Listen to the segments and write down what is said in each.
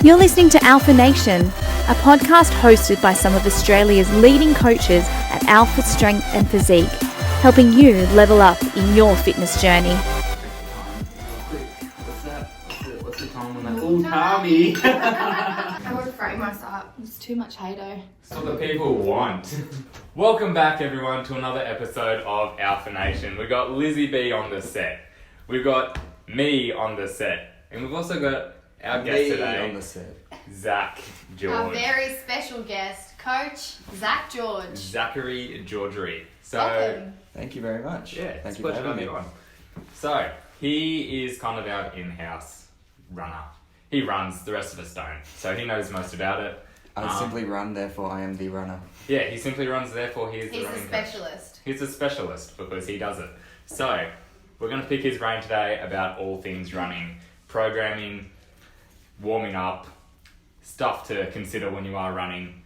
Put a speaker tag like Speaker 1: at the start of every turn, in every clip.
Speaker 1: You're listening to Alpha Nation, a podcast hosted by some of Australia's leading coaches at Alpha Strength and Physique, helping you level up in your fitness journey.
Speaker 2: What's the time on that? Ooh, Tommy!
Speaker 3: I would frame us up. It's too much hate-o.
Speaker 2: That's what the people want. Welcome back, everyone, to another episode of Alpha Nation. We've got Lizzie B on the set. We've got me on the set. And we've also got our guest today,
Speaker 4: on the set.
Speaker 2: Zach George.
Speaker 3: Our very special guest, Coach Zach George.
Speaker 2: Zachary Georgery. So,
Speaker 3: Welcome.
Speaker 4: Thank you very much.
Speaker 2: yeah,
Speaker 4: Thank
Speaker 2: it's a
Speaker 4: you for
Speaker 2: pleasure to
Speaker 4: having
Speaker 2: have
Speaker 4: me.
Speaker 2: you on. So, he is kind of our in-house runner. He runs, the rest of us don't. So he knows most about it.
Speaker 4: I simply run, therefore I am the runner.
Speaker 2: Yeah, he simply runs, therefore he is the
Speaker 3: He's a
Speaker 2: running coach.
Speaker 3: specialist.
Speaker 2: He's a specialist because he does it. So, we're going to pick his brain today about all things running, programming, warming up, stuff to consider when you are running.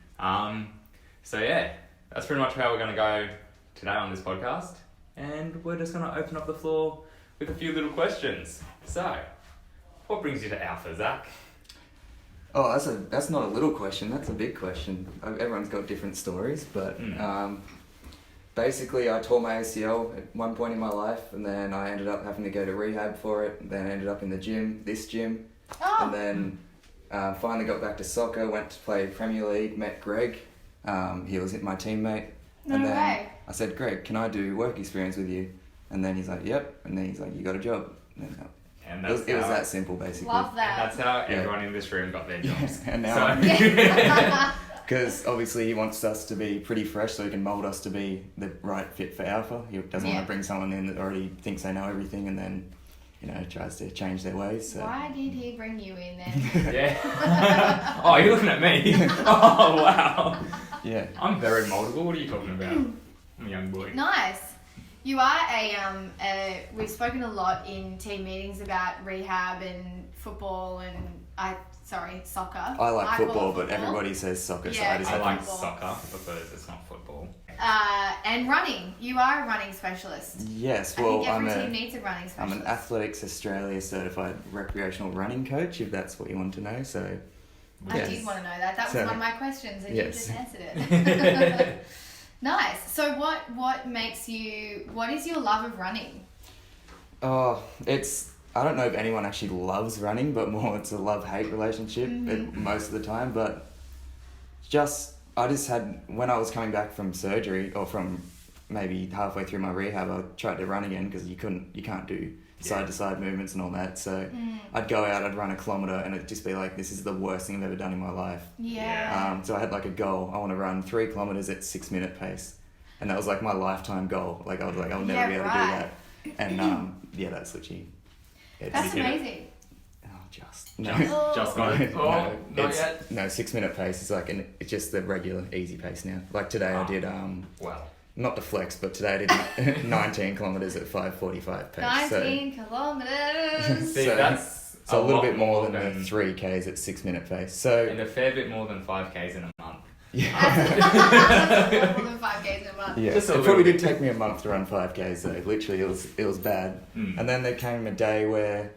Speaker 2: So yeah, that's pretty much how we're going to go today on this podcast. And we're just going to open up the floor with a few little questions. So, what brings you to Alpha, Zach?
Speaker 4: Oh, that's not a little question, that's a big question. Everyone's got different stories, but basically I tore my ACL at one point in my life, and then I ended up having to go to rehab for it, then I ended up in the gym, this gym, and then finally got back to soccer, went to play Premier League, met Greg, he was my teammate, and then
Speaker 3: way.
Speaker 4: I said, Greg, can I do work experience with you? And then he's like, yep, and then he's like, you got a job. And then,
Speaker 2: And
Speaker 4: it was that simple, basically.
Speaker 3: Love
Speaker 2: And
Speaker 3: that.
Speaker 2: that's how everyone in this room got their jobs.
Speaker 4: And now
Speaker 2: So,
Speaker 4: because obviously he wants us to be pretty fresh so he can mould us to be the right fit for Alpha. He doesn't want
Speaker 3: Yeah.
Speaker 4: to bring someone in that already thinks they know everything and then, tries to change their ways. So.
Speaker 3: Why did he bring you in then?
Speaker 2: yeah. Oh, you're looking at me. Oh, wow.
Speaker 4: Yeah.
Speaker 2: I'm very moldable. What are you talking about? I'm a young boy.
Speaker 3: Nice. You are we've spoken a lot in team meetings about rehab and football and soccer.
Speaker 4: I like
Speaker 3: call it
Speaker 4: football, but everybody says soccer, so
Speaker 3: Yeah,
Speaker 4: I just
Speaker 2: I
Speaker 4: have
Speaker 2: like
Speaker 4: to...
Speaker 3: football.
Speaker 2: soccer because it's not football.
Speaker 3: And running. You are a running specialist.
Speaker 4: Yes,
Speaker 3: I
Speaker 4: well,
Speaker 3: think every
Speaker 4: I'm
Speaker 3: team needs a running
Speaker 4: an
Speaker 3: specialist.
Speaker 4: Athletics Australia certified recreational running coach, if that's what you want to know. So,
Speaker 3: I
Speaker 4: yes.
Speaker 3: did want to know that. That was
Speaker 4: So-
Speaker 3: one of my questions, and
Speaker 4: Yes.
Speaker 3: you just answered it. Nice. So, what is your love of running?
Speaker 4: Oh, I don't know if anyone actually loves running, but more it's a love-hate relationship most of the time. But I just had, when I was coming back from surgery or from maybe halfway through my rehab, I tried to run again because you can't do side-to-side movements and all that. So I'd go out, I'd run a kilometre and it'd just be like, this is the worst thing I've ever done in my life.
Speaker 3: Yeah.
Speaker 4: So I had like a goal. I want to run 3 kilometres at 6-minute pace. And that was like my lifetime goal. Like I was like, I'll never be able to do that. And that's literally...
Speaker 3: That's
Speaker 2: you did it.
Speaker 3: amazing.
Speaker 4: Oh, just... No.
Speaker 2: Just got it. Oh, not yet.
Speaker 4: No, 6-minute pace is like it's just the regular easy pace now. Like today I did
Speaker 2: Well,
Speaker 4: not to flex, but today I did 19 kilometers at 5:45 pace.
Speaker 3: 19 kilometers.
Speaker 2: see,
Speaker 4: So-
Speaker 2: that's
Speaker 4: So a little
Speaker 2: lot
Speaker 4: bit more than
Speaker 2: than
Speaker 4: the 3Ks at 6-minute pace. So
Speaker 2: and a fair bit more than 5Ks in a month.
Speaker 3: That's more than 5 days a month.
Speaker 4: yeah,
Speaker 2: Just a
Speaker 4: it
Speaker 2: little
Speaker 4: probably
Speaker 2: bit.
Speaker 4: did take me a month to run 5Ks though. Literally, it was bad. And then there came a day where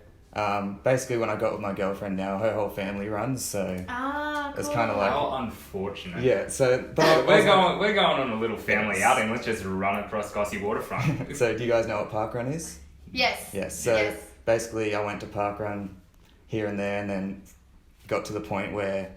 Speaker 4: basically when I got with my girlfriend now, her whole family runs. So
Speaker 3: Ah, cool.
Speaker 4: It's kinda like-
Speaker 2: How unfortunate.
Speaker 4: yeah, so but I
Speaker 2: We're
Speaker 4: was like-
Speaker 2: we're going on a little family
Speaker 4: Yes.
Speaker 2: outing. Let's just run across Gossie Waterfront.
Speaker 4: So do you guys know what parkrun is?
Speaker 3: Yes.
Speaker 4: Yes. So
Speaker 3: Yes.
Speaker 4: basically, I went to parkrun here and there, and then got to the point where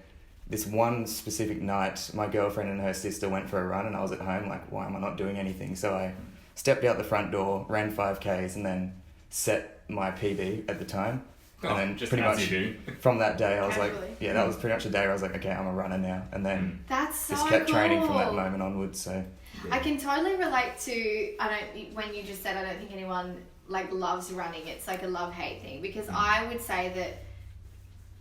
Speaker 4: this one specific night, my girlfriend and her sister went for a run, and I was at home like, why am I not doing anything? So I stepped out the front door, ran 5Ks, and then set my PB at the time.
Speaker 2: Oh,
Speaker 4: And then
Speaker 2: just
Speaker 4: pretty
Speaker 2: as
Speaker 4: much
Speaker 2: you do.
Speaker 4: from that day, I was like,
Speaker 3: Casually.
Speaker 4: yeah, that was pretty much the day where I was like, okay, I'm a runner now. And then
Speaker 3: That's so
Speaker 4: just kept training from that
Speaker 3: cool.
Speaker 4: moment onwards. So
Speaker 3: I can totally relate to, when you just said I don't think anyone like loves running. It's like a love-hate thing because I would say that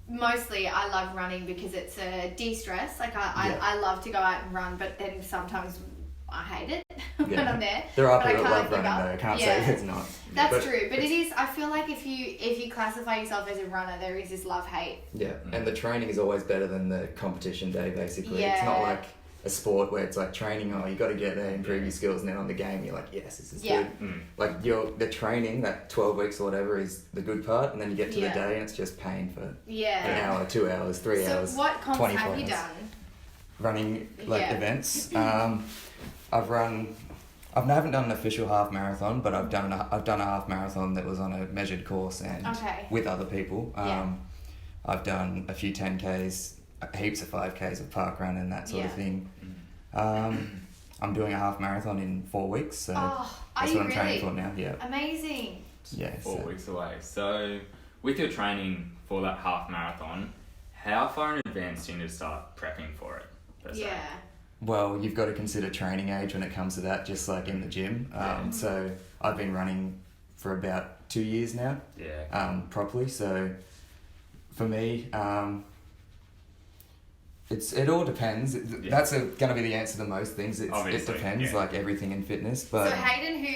Speaker 3: mostly I love running because it's a de-stress. Like I love to go out and run, but then sometimes I hate it when
Speaker 4: Yeah.
Speaker 3: I'm there.
Speaker 4: there are
Speaker 3: But I
Speaker 4: people that
Speaker 3: can't
Speaker 4: love
Speaker 3: give
Speaker 4: running
Speaker 3: up.
Speaker 4: though. I can't
Speaker 3: Yeah.
Speaker 4: say it's not.
Speaker 3: That's true, but
Speaker 4: it's-
Speaker 3: it is. I feel like if you classify yourself as a runner, there is this love-hate.
Speaker 4: Yeah, and the training is always better than the competition day, basically. It's
Speaker 3: Yeah.
Speaker 4: not like a sport where it's like training, you got to get there, improve your skills, and then on the game you're like, yes, this is
Speaker 3: Yeah.
Speaker 4: good. Like the training, that 12 weeks or whatever is the good part, and then you get to the
Speaker 3: Yeah.
Speaker 4: day and it's just pain for an
Speaker 3: Yeah.
Speaker 4: hour, 2 hours, 3
Speaker 3: So
Speaker 4: hours.
Speaker 3: what comps
Speaker 4: 24
Speaker 3: have you
Speaker 4: hours.
Speaker 3: done?
Speaker 4: Running
Speaker 3: Yeah.
Speaker 4: events. I haven't done an official half marathon, but I've done a half marathon that was on a measured course and
Speaker 3: Okay.
Speaker 4: with other people.
Speaker 3: Yeah.
Speaker 4: I've done a few 10Ks, heaps of 5Ks of park run and that sort of
Speaker 3: Yeah.
Speaker 4: thing. I'm doing a half marathon in 4 weeks, so
Speaker 3: Oh, are
Speaker 4: that's
Speaker 3: you
Speaker 4: what I'm training for
Speaker 3: really?
Speaker 4: now. Yeah,
Speaker 3: Amazing.
Speaker 4: yeah.
Speaker 2: 4
Speaker 4: So.
Speaker 2: weeks away. So, with your training for that half marathon, how far in advance do you need to start prepping for it? Per se?
Speaker 3: Yeah.
Speaker 4: Well, you've got to consider training age when it comes to that, just like in the gym. So I've been running for about 2 years now.
Speaker 2: Yeah.
Speaker 4: Properly. So for me, it all depends. That's going to be the answer to most things. It
Speaker 2: Obviously,
Speaker 4: depends,
Speaker 2: yeah.
Speaker 4: like everything in fitness. But
Speaker 3: So Hayden, who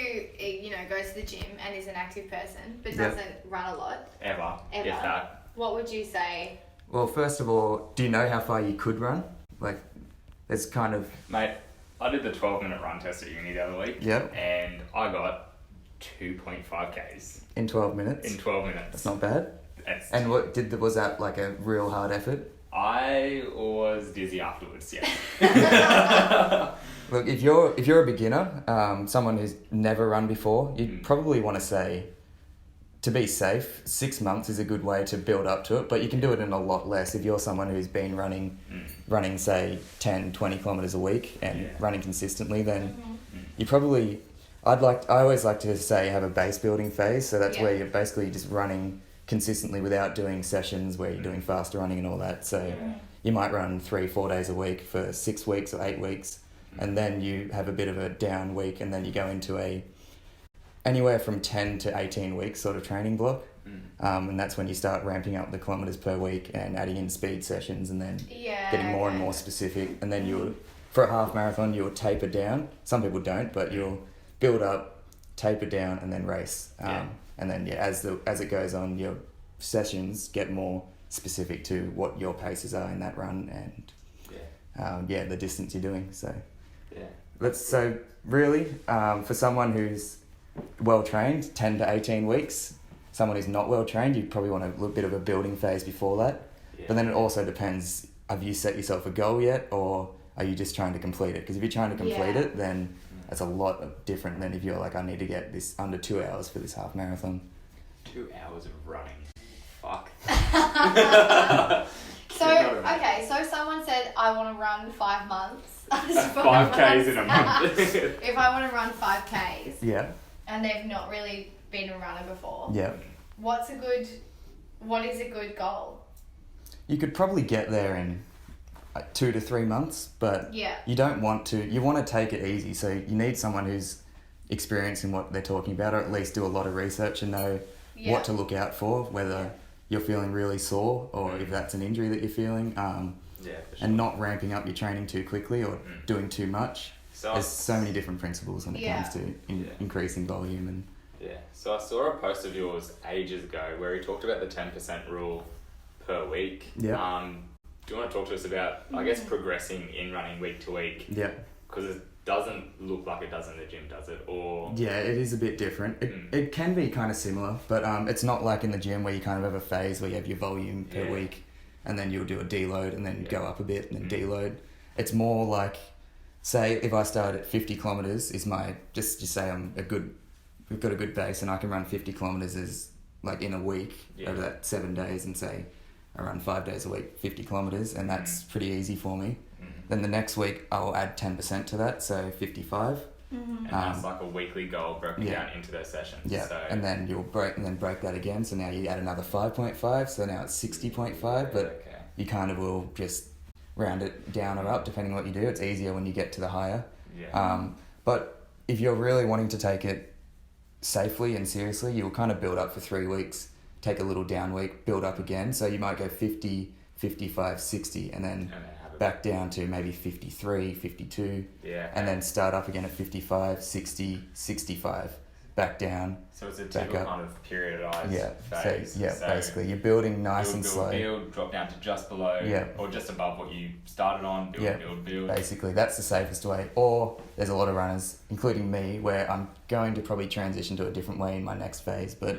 Speaker 3: goes to the gym and is an active person but
Speaker 4: Yeah.
Speaker 3: doesn't run a lot,
Speaker 2: Ever.
Speaker 3: Ever.
Speaker 2: If that.
Speaker 3: what would you say?
Speaker 4: well, first of all, do you know how far you could run? Like, it's kind of
Speaker 2: Mate, I did the 12-minute run test at uni the other week.
Speaker 4: Yep.
Speaker 2: And I got 2.5 Ks
Speaker 4: in 12 minutes.
Speaker 2: in 12 minutes.
Speaker 4: That's not bad.
Speaker 2: It's-
Speaker 4: And was that like a real hard effort?
Speaker 2: I was dizzy afterwards, yeah.
Speaker 4: Look, if you're a beginner, someone who's never run before, you'd probably want to say, to be safe, 6 months is a good way to build up to it, but you can do it in a lot less if you're someone who's been running say 10, 20 kilometers a week and
Speaker 2: Yeah.
Speaker 4: running consistently, then you probably, I always like to say have a base building phase, so that's
Speaker 3: Yeah.
Speaker 4: where you're basically just running consistently without doing sessions where you're doing faster running and all that. So you might run 3-4 days a week for 6 weeks or 8 weeks, and then you have a bit of a down week, and then you go into anywhere from 10 to 18 weeks sort of training block. And that's when you start ramping up the kilometers per week and adding in speed sessions, and then
Speaker 3: Yeah.
Speaker 4: getting more and
Speaker 3: okay.
Speaker 4: more specific. And then for a half marathon, you'll taper down. Some people don't, but you'll build up, taper down, and then race. And then as it goes on, your sessions get more specific to what your paces are in that run and the distance you're doing. So really, for someone who's well trained, 10 to 18 weeks. Someone who's not well trained, you probably want a little bit of a building phase before that.
Speaker 2: Yeah.
Speaker 4: But then it also depends, have you set yourself a goal yet, or are you just trying to complete it? Because if you're trying to complete
Speaker 3: Yeah.
Speaker 4: it, then that's a lot different than if you're like, I need to get this under 2 hours for this half marathon.
Speaker 2: 2 hours of running. Fuck.
Speaker 3: So someone said, I want to run 5 months.
Speaker 2: 5 Ks in a month.
Speaker 3: If I want to run 5 Ks
Speaker 4: Yeah,
Speaker 3: and they've not really been a runner before,
Speaker 4: yeah.
Speaker 3: what is a good goal?
Speaker 4: You could probably get there in 2 to 3 months, but
Speaker 3: Yeah.
Speaker 4: you don't want to. You want to take it easy, so you need someone who's experienced in what they're talking about, or at least do a lot of research and know
Speaker 3: Yeah.
Speaker 4: what to look out for, whether you're feeling really sore or if that's an injury that you're feeling,
Speaker 2: Yeah, for sure.
Speaker 4: and not ramping up your training too quickly or doing too much.
Speaker 2: So
Speaker 4: There's so many different principles when it
Speaker 3: Yeah.
Speaker 4: comes to increasing volume and
Speaker 2: So I saw a post of yours ages ago where you talked about the 10% rule per week.
Speaker 4: Yeah.
Speaker 2: Do you want to talk to us about, I guess, progressing in running week to week?
Speaker 4: yeah.
Speaker 2: Because it doesn't look like it does in the gym, does it? Or
Speaker 4: Yeah, it is a bit different. It can be kind of similar, but it's not like in the gym where you kind of have a phase where you have your volume per
Speaker 2: Yeah.
Speaker 4: week, and then you'll do a deload and then go up a bit and then deload. It's more like, say, if I start at 50 kilometers, is my just say we've got a good base and I can run 50 kilometers as like in a week over that 7 days, and say I run 5 days a week, 50 kilometers, and that's pretty easy for me. Then the next week I'll add 10% to that, so 55.
Speaker 2: and that's like a weekly goal broken down into those sessions.
Speaker 4: Yeah,
Speaker 2: So,
Speaker 4: and then you'll break that again. So now you add another 5.5. So now it's 60.5. But
Speaker 2: okay.
Speaker 4: you kind of will just round it down or up depending on what you do. It's easier when you get to the higher.
Speaker 2: Yeah.
Speaker 4: But if you're really wanting to take it safely and seriously, you'll kind of build up for 3 weeks, take a little down week, build up again. So you might go 50, 55, 60, and then
Speaker 2: and then have a
Speaker 4: back down to maybe 53, 52.
Speaker 2: Yeah.
Speaker 4: And then start up again at 55, 60, 65. back down.
Speaker 2: So it's a
Speaker 4: Back
Speaker 2: typical
Speaker 4: up.
Speaker 2: kind of periodized
Speaker 4: Yeah,
Speaker 2: phase.
Speaker 4: so basically you're building nice and slow.
Speaker 2: Build, drop down to just below
Speaker 4: Yeah.
Speaker 2: or just above what you started on, build,
Speaker 4: Yeah.
Speaker 2: build.
Speaker 4: Basically, that's the safest way. Or there's a lot of runners, including me, where I'm going to probably transition to a different way in my next phase. But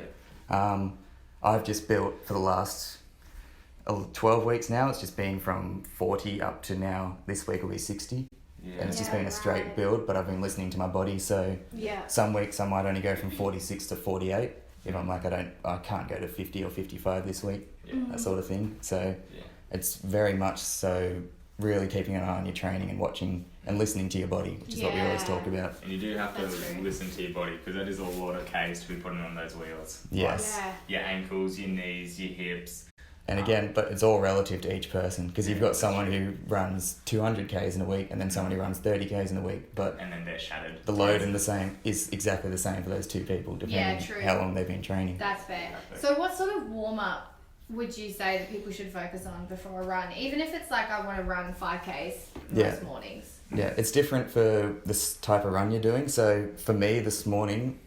Speaker 4: I've just built for the last 12 weeks now. It's just been from 40 up to now. This week will be 60.
Speaker 2: Yeah.
Speaker 4: And it's just
Speaker 3: Yeah,
Speaker 4: been a straight
Speaker 3: right.
Speaker 4: build, but I've been listening to my body. So
Speaker 3: Yeah.
Speaker 4: some weeks I might only go from 46 to 48. If I'm like, I can't go to 50 or 55 this week,
Speaker 2: Yeah.
Speaker 4: that sort of thing. So
Speaker 2: Yeah.
Speaker 4: it's very much so really keeping an eye on your training and watching and listening to your body, which is what we always
Speaker 3: Yeah.
Speaker 4: talk about.
Speaker 2: And you do have to
Speaker 3: That's true.
Speaker 2: listen to your body because that is a lot of Ks to be putting on those wheels.
Speaker 4: Yes.
Speaker 3: Yeah.
Speaker 2: Your ankles, your knees, your hips.
Speaker 4: And again, but it's all relative to each person because you've got someone who runs 200 Ks in a week and then someone who runs 30 Ks in a week, but
Speaker 2: And then they're shattered.
Speaker 4: the load and the same is exactly the same for those two people, depending
Speaker 3: true.
Speaker 4: how long they've been training.
Speaker 3: That's fair.
Speaker 2: Exactly.
Speaker 3: So what sort of warm up would you say that people should focus on before a run? Even if it's like I want to run 5Ks
Speaker 4: Yeah.
Speaker 3: most mornings.
Speaker 4: Yeah, it's different for this type of run you're doing. So for me, this morning,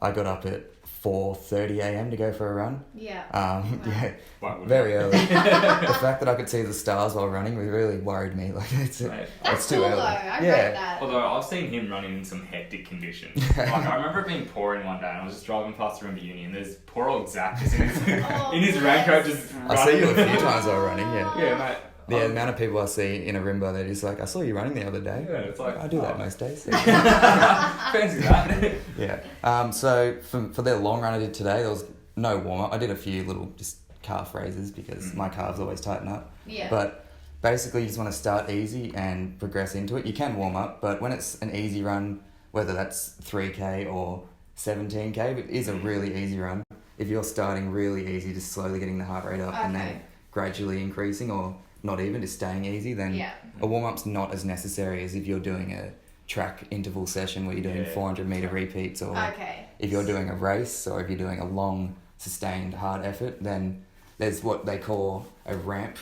Speaker 4: I got up at 4:30 a.m. to go for a run.
Speaker 3: Yeah.
Speaker 4: Wow.
Speaker 2: What
Speaker 4: Yeah,
Speaker 2: would
Speaker 4: very early. The fact that I could see the stars while running really worried me. Like it's
Speaker 2: Right.
Speaker 3: That's
Speaker 4: it's too
Speaker 3: cool
Speaker 4: early.
Speaker 3: though. I
Speaker 4: Yeah.
Speaker 3: rate that.
Speaker 2: Although I've seen him running in some hectic conditions. Like I remember it being pouring one day and I was just driving past the Rimba Uni and there's poor old Zach just in his,
Speaker 3: Oh,
Speaker 2: in his
Speaker 3: bless.
Speaker 2: raincoat just running.
Speaker 4: I see you a few times while running. Yeah.
Speaker 2: Yeah, mate.
Speaker 4: The amount of people I see in a Rimba that is like, I saw you running the other day.
Speaker 2: Yeah, it's like,
Speaker 4: I do that
Speaker 2: oh.
Speaker 4: most days.
Speaker 2: Fancy that.
Speaker 4: Yeah. So for their long run I did today, there was no warm up. I did a few little just calf raises because my calves always tighten up.
Speaker 3: Yeah.
Speaker 4: But basically, you just want to start easy and progress into it. You can warm up, but when it's an easy run, whether that's 3K or 17K, it is a really easy run. If you're starting really easy, just slowly getting the heart rate up and
Speaker 3: Okay.
Speaker 4: then gradually increasing, or not even, just staying easy, then
Speaker 3: Yeah.
Speaker 4: a warm up's not as necessary as if you're doing a track interval session where you're doing
Speaker 2: Yeah.
Speaker 4: 400 meter repeats, or
Speaker 3: Okay.
Speaker 4: if you're doing a race, or if you're doing a long sustained hard effort, then there's what they call a ramp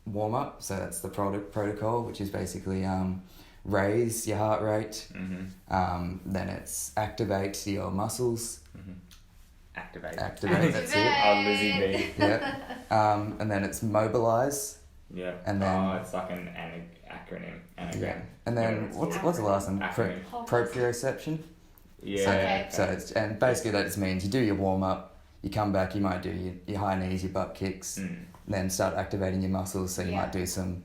Speaker 4: warm up. So that's the protocol, which is basically raise your heart rate, then it's activate your muscles,
Speaker 2: Activate.
Speaker 4: activate, that's it.
Speaker 2: Oh, Lizzie B.
Speaker 4: Yeah. And then it's mobilize.
Speaker 2: Yeah.
Speaker 4: And then-
Speaker 2: Oh, it's like an acronym. Anagram.
Speaker 4: Yeah. And then
Speaker 2: Yeah,
Speaker 4: what's the last one?
Speaker 2: Acronym.
Speaker 4: Proprioception.
Speaker 2: Yeah.
Speaker 3: Okay.
Speaker 4: So it's, and basically that just means you do your warm up, you come back, you might do your high knees, your butt kicks, then start activating your muscles. So you
Speaker 3: Yeah.
Speaker 4: might do some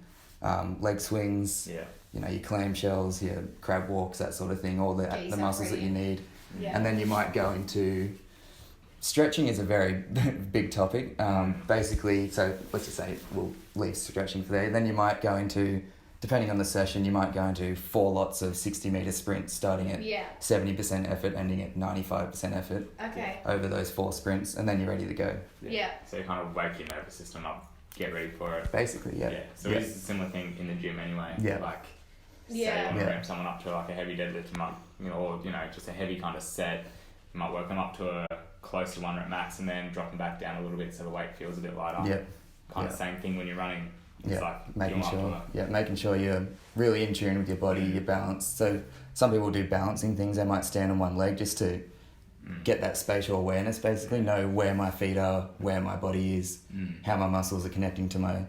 Speaker 4: leg swings,
Speaker 2: Yeah.
Speaker 4: you know, your clamshells, your crab walks, that sort of thing, all the
Speaker 3: Get yourself
Speaker 4: muscles that
Speaker 3: ready.
Speaker 4: you need.
Speaker 3: Yeah.
Speaker 4: And then you might go into stretching is a very big topic. Basically, so let's just say we'll leave stretching for there. Then you might go into, depending on the session, you might go into 4 lots of 60-meter sprints, starting at
Speaker 3: Yeah.
Speaker 4: 70% effort, ending at 95% effort
Speaker 3: Okay.
Speaker 4: over those 4 sprints, and then you're ready to go.
Speaker 3: Yeah.
Speaker 2: So you kind of wake your nervous system up, get ready for it.
Speaker 4: Basically, yeah.
Speaker 2: So
Speaker 4: Yeah.
Speaker 2: it's a similar thing in the gym anyway.
Speaker 4: Yeah.
Speaker 2: Like, say
Speaker 3: Yeah.
Speaker 2: you want to
Speaker 4: Yeah.
Speaker 2: ramp someone up to like a heavy deadlift, you might, or just a heavy kind of set. You might work them up to a close to 1 rep max, and then drop them back down a little bit so the weight feels a bit lighter.
Speaker 4: Yeah.
Speaker 2: Kind of
Speaker 4: Yeah.
Speaker 2: same thing when you're running. It's
Speaker 4: Yeah,
Speaker 2: like
Speaker 4: making
Speaker 2: you're up
Speaker 4: sure,
Speaker 2: to
Speaker 4: making sure you're really in tune with your body, your balance. So some people do balancing things. They might stand on one leg just to get that spatial awareness. Basically, know where my feet are, where my body is, how my muscles are connecting to my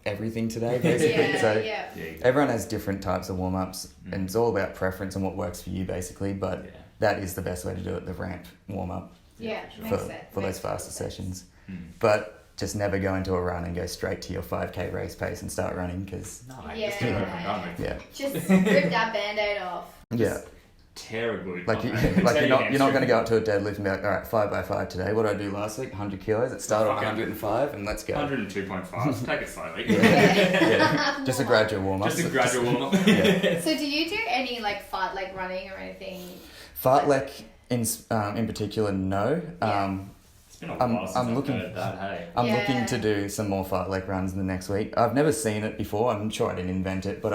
Speaker 4: everything today. Basically,
Speaker 3: Yeah.
Speaker 4: so
Speaker 3: Yeah.
Speaker 4: everyone has different types of warm ups, and it's all about preference and what works for you, basically. But
Speaker 2: Yeah.
Speaker 4: that is the best way to do it. The ramp warm up
Speaker 3: Yeah.
Speaker 2: for
Speaker 3: Makes
Speaker 4: for,
Speaker 3: sense.
Speaker 4: for those
Speaker 3: Makes
Speaker 4: faster
Speaker 3: sense.
Speaker 4: sessions.
Speaker 2: Mm.
Speaker 4: But just never go into a run and go straight to your 5K race pace and start running, because
Speaker 2: No, mate,
Speaker 3: Yeah.
Speaker 2: just do it and run with it.
Speaker 4: yeah,
Speaker 3: Just rip that band-aid off.
Speaker 4: yeah.
Speaker 2: Tear a glute.
Speaker 4: Like,
Speaker 2: on
Speaker 4: you,
Speaker 2: it.
Speaker 4: like
Speaker 2: Tear
Speaker 4: you're
Speaker 2: your
Speaker 4: not going to
Speaker 2: hamstring.
Speaker 4: go up to a deadlift and be like, all right, 5x5 today. What did I do last week? 100 kilos. It started on
Speaker 2: Okay.
Speaker 4: 105 and let's go.
Speaker 2: 102.5. Take it slowly.
Speaker 4: Yeah. Just a gradual warm up.
Speaker 2: Just a gradual warm up.
Speaker 4: Yeah.
Speaker 3: So do you do any like fartlek running or anything?
Speaker 4: Fartlek in particular, no.
Speaker 3: Yeah.
Speaker 2: It's been a
Speaker 4: I'm-
Speaker 2: while since
Speaker 4: I'm
Speaker 2: I've
Speaker 4: looking-
Speaker 2: heard that, hey.
Speaker 4: I'm
Speaker 3: Yeah.
Speaker 4: looking to do some more fartlek runs in the next week. I've never seen it before. I'm sure I didn't invent it, but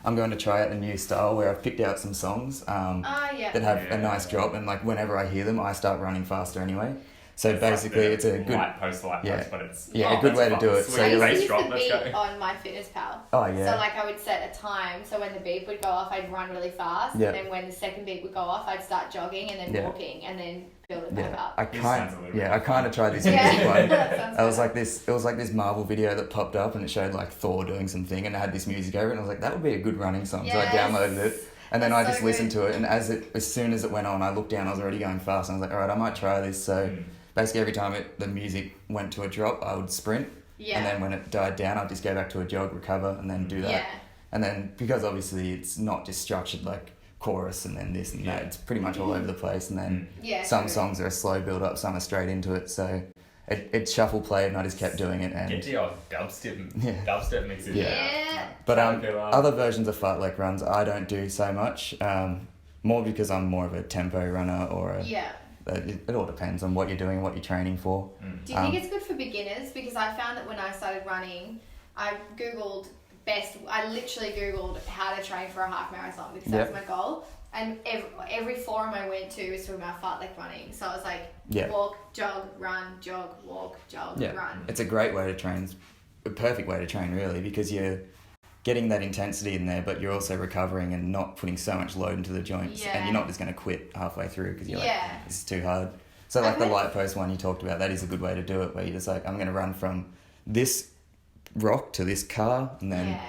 Speaker 4: I'm going to try out a new style where I've picked out some songs
Speaker 3: Oh yeah.
Speaker 4: that have a
Speaker 2: Yeah.
Speaker 4: nice drop, and like whenever I hear them, I start running faster anyway. So
Speaker 2: like
Speaker 4: basically,
Speaker 2: the
Speaker 4: it's a good
Speaker 2: light post,
Speaker 4: yeah.
Speaker 2: but it's
Speaker 4: Yeah, a good way to do it.
Speaker 2: Sweet.
Speaker 4: So
Speaker 3: I
Speaker 4: you're
Speaker 3: used to
Speaker 4: like,
Speaker 3: use
Speaker 2: drop,
Speaker 3: the
Speaker 2: let's
Speaker 3: beep
Speaker 2: go.
Speaker 3: on MyFitnessPal.
Speaker 4: oh yeah,
Speaker 3: So like I would set a time, so when the beep would go off, I'd run really fast,
Speaker 4: Yeah.
Speaker 3: and then when the second beep would go off, I'd start jogging and then
Speaker 4: Yeah.
Speaker 3: walking and then build it back
Speaker 4: yeah.
Speaker 3: up.
Speaker 4: I
Speaker 2: This sounds a little bit
Speaker 4: I kind of tried this
Speaker 3: Yeah.
Speaker 4: music one.
Speaker 3: That sounds
Speaker 4: It was
Speaker 3: better.
Speaker 4: like this. It was like this Marvel video that popped up, and it showed like Thor doing something, and it had this music over it. And I was like, that would be a good running song. So I
Speaker 3: Yes.
Speaker 4: downloaded it, and then
Speaker 3: That's
Speaker 4: I
Speaker 3: so
Speaker 4: just listened
Speaker 3: good.
Speaker 4: to it. And as soon as it went on, I looked down. I was already going fast, and I was like, all right, I might try this. So basically, every time the music went to a drop, I would sprint,
Speaker 3: Yeah.
Speaker 4: and then when it died down, I'd just go back to a jog, recover, and then do that.
Speaker 3: Yeah.
Speaker 4: And then because obviously it's not just structured like chorus and then this and that,
Speaker 2: Yeah.
Speaker 4: it's pretty much all over the place. And then
Speaker 3: Yeah.
Speaker 4: some
Speaker 3: true.
Speaker 4: songs are a slow build up, some are straight into it. So it shuffle played, and I just kept doing it.
Speaker 2: Get
Speaker 4: And
Speaker 2: to your dubstep,
Speaker 4: Yeah.
Speaker 2: dubstep mixes.
Speaker 3: Yeah.
Speaker 4: but
Speaker 2: Popular.
Speaker 4: other versions of fartlek runs I don't do so much. More because I'm more of a tempo runner, or
Speaker 3: Yeah.
Speaker 4: it all depends on what you're doing, what you're training for.
Speaker 3: Do you think it's good for beginners? Because I found that when I started running, I googled I literally googled how to train for a half marathon because that was my goal. And every forum I went to was talking about fartlek running. So I was like,
Speaker 4: Yeah.
Speaker 3: walk, jog, run, jog, walk, jog,
Speaker 4: Yeah,
Speaker 3: run.
Speaker 4: it's a great way to train. It's a perfect way to train, really, because you're getting that intensity in there, but you're also recovering and not putting so much load into the joints.
Speaker 3: Yeah.
Speaker 4: And you're not just going to quit halfway through because you're like,
Speaker 3: Yeah.
Speaker 4: this is too hard. So like
Speaker 3: I've
Speaker 4: the
Speaker 3: heard-
Speaker 4: light post one you talked about, that is a good way to do it, where you're just like, I'm going to run from this rock to this car, and then
Speaker 3: Yeah.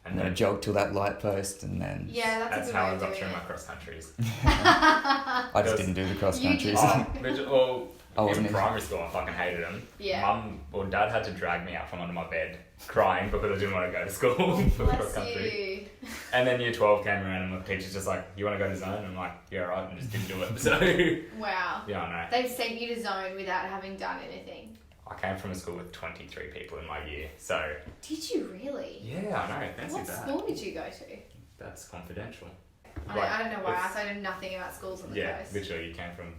Speaker 4: I'm going to jog till that light post, and then
Speaker 3: Yeah, that's
Speaker 2: That's
Speaker 3: a good
Speaker 2: how
Speaker 3: way
Speaker 2: I
Speaker 3: of
Speaker 2: got
Speaker 3: doing
Speaker 2: through
Speaker 3: it.
Speaker 2: my cross countries.
Speaker 4: I just
Speaker 2: Because-
Speaker 4: didn't do the cross
Speaker 3: You
Speaker 4: countries.
Speaker 3: did.
Speaker 2: Well,
Speaker 4: I wasn't
Speaker 2: in
Speaker 4: in-
Speaker 2: primary school, I fucking hated them.
Speaker 3: Yeah.
Speaker 2: Mum or dad had to drag me out from under my bed, crying because I didn't want to go to school for the cross
Speaker 3: Bless
Speaker 2: country.
Speaker 3: you.
Speaker 2: And then year 12 came around and my teacher's just like, you want to go to zone? And I'm like, yeah, right, and just didn't do it. So,
Speaker 3: Wow.
Speaker 2: yeah, I know.
Speaker 3: They've sent you to zone without having done anything.
Speaker 2: I came from a school with 23 people in my year, so
Speaker 3: Did you really?
Speaker 2: yeah, I know. Fancy
Speaker 3: What
Speaker 2: that.
Speaker 3: school did you go to?
Speaker 2: That's confidential.
Speaker 3: I don't know why I
Speaker 2: it's-
Speaker 3: asked. I know nothing about schools on the
Speaker 2: Yeah,
Speaker 3: coast.
Speaker 2: literally, you came from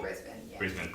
Speaker 3: Brisbane, yeah.
Speaker 2: Brisbane.